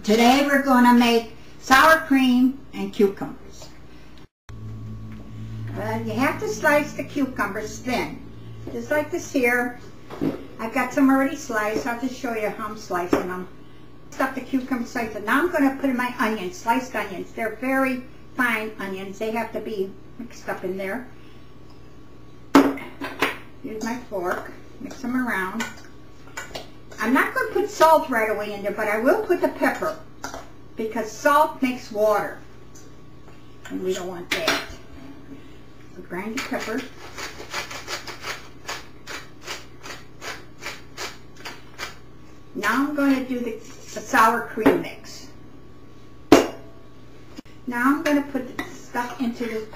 Today we're going to make sour cream and cucumbers. You have to slice the cucumbers thin, just like this here. I've got some already sliced. I'll just show you how I'm slicing them. Stuff the cucumber sliced. Now I'm going to put in my onions, sliced onions. They're very fine onions. They have to be mixed up in there. Use my fork, mix them around. I'm not going to put salt right away in there, but I will put the pepper because salt makes water, and we don't want that. So grind the pepper. Now I'm going to do the sour cream mix. Now I'm going to put the stuff into this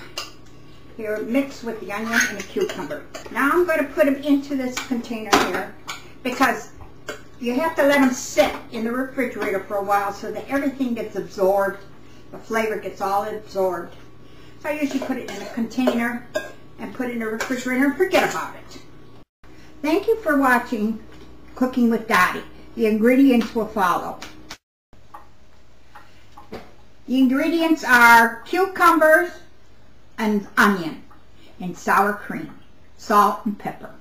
here, mixed with the onion and the cucumber. Now I'm going to put them into this container here because you have to let them sit in the refrigerator for a while so that everything gets absorbed, the flavor gets all absorbed. So I usually put it in a container and put it in the refrigerator and forget about it. Thank you for watching Cooking with Dottie. The ingredients will follow. The ingredients are cucumbers and onion and sour cream, salt and pepper.